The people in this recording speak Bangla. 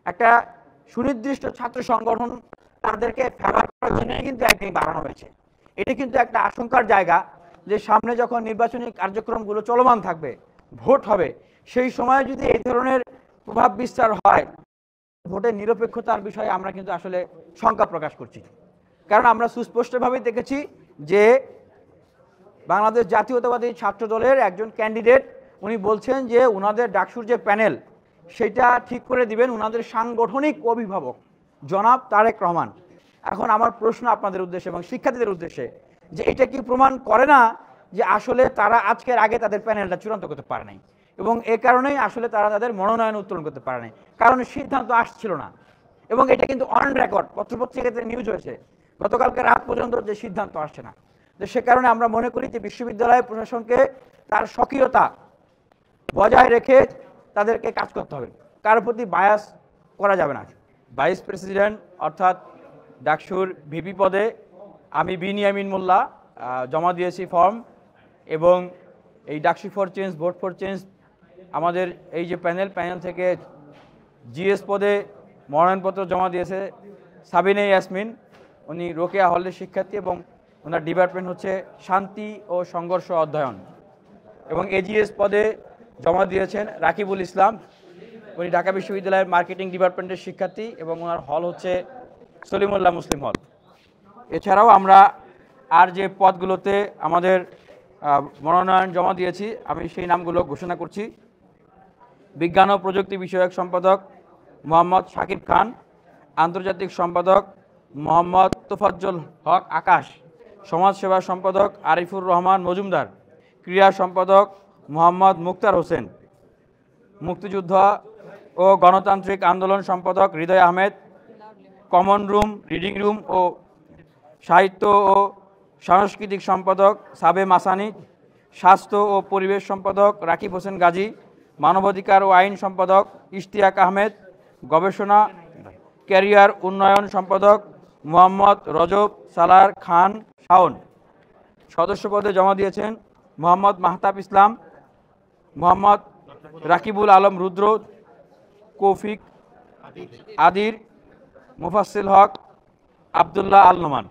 একটা সুনির্দিষ্ট ছাত্র সংগঠন তাদেরকে ফেভার করার জন্য কিন্তু একদিন বাড়ানো হয়েছে। এটা কিন্তু একটা আশঙ্কার জায়গা যে সামনে যখন নির্বাচনী কার্যক্রমগুলো চলমান থাকবে, ভোট হবে, সেই সময় যদি এই ধরনের প্রভাব বিস্তার হয়, ভোটের নিরপেক্ষতার বিষয়ে আমরা কিন্তু আসলে শঙ্কা প্রকাশ করছি। কারণ আমরা সুস্পষ্টভাবেই দেখেছি যে বাংলাদেশ জাতীয়তাবাদী ছাত্র দলের একজন ক্যান্ডিডেট উনি বলছেন যে ওনাদের ডাকসুর যে প্যানেল সেটা ঠিক করে দিবেন ওনাদের সাংগঠনিক অভিভাবক জনাব তারেক রহমান। এখন আমার প্রশ্ন আপনাদের উদ্দেশ্যে এবং শিক্ষার্থীদের উদ্দেশ্যে যে এটা কি প্রমাণ করে না যে আসলে তারা আজকের আগে তাদের প্যানেলটা চূড়ান্ত করতে পারে নাই এবং এ কারণেই আসলে তারা তাদের মনোনয়ন উত্তোলন করতে পারে নাই, কারণ সিদ্ধান্ত আসছিল না। এবং এটা কিন্তু অন রেকর্ড পত্রপত্রিকাতে নিউজ হয়েছে গতকালকে রাত পর্যন্ত যে সিদ্ধান্ত আসছে না। তো সে কারণে আমরা মনে করি যে বিশ্ববিদ্যালয় প্রশাসনকে তার স্বকীয়তা বজায় রেখে তাদেরকে কাজ করতে হবে, কারোর প্রতি বায়াস করা যাবে না। ভাইস প্রেসিডেন্ট অর্থাৎ ডাকসুর ভিপি পদে আমি বিনিয়ামিন মোল্লা জমা দিয়েছি ফর্ম, এবং এই DUCSU for change, vote for change আমাদের এই যে প্যানেল থেকে জিএস পদে মনোনয়নপত্র জমা দিয়েছে সাবিনা ইয়াসমিন, উনি রোকেয়া হলের শিক্ষার্থী এবং ওনার ডিপার্টমেন্ট হচ্ছে শান্তি ও সংঘর্ষ অধ্যয়ন। এবং এজিএস পদে জমা দিয়েছেন রাকিবুল ইসলাম, উনি ঢাকা বিশ্ববিদ্যালয়ের মার্কেটিং ডিপার্টমেন্টের শিক্ষার্থী এবং ওনার হল হচ্ছে সলিমুল্লাহ মুসলিম হল। এছাড়াও আমরা আর যে পদগুলোতে আমাদের মনোনয়ন জমা দিয়েছি আমি সেই নামগুলো ঘোষণা করছি। বিজ্ঞান ও প্রযুক্তি বিষয়ক সম্পাদক মোহাম্মদ শাকিব খান, আন্তর্জাতিক সম্পাদক মোহাম্মদ তোফাজ্জল হক আকাশ, সমাজসেবা সম্পাদক আরিফুর রহমান মজুমদার, ক্রীড়া সম্পাদক মোহাম্মদ মুক্তার হোসেন, মুক্তিযুদ্ধ ও গণতান্ত্রিক আন্দোলন সম্পাদক Hridoy Ahmed, common room, reading room ও সাহিত্য ও সাংস্কৃতিক সম্পাদক সাবে মাসানি, স্বাস্থ্য ও পরিবেশ সম্পাদক রাকিব হোসেন গাজী, মানবাধিকার ও আইন সম্পাদক ইশতিয়াক আহমেদ, গবেষণা ক্যারিয়ার উন্নয়ন সম্পাদক মোহাম্মদ রজব সালার খান শাওন। সদস্য পদে জমা দিয়েছেন মোহাম্মদ মাহতাব ইসলাম, মোহাম্মদ রাকিবুল আলম রুদ্র, কৌফিক আদির, মুফাসিল হক, আবদুল্লাহ আল নোমান।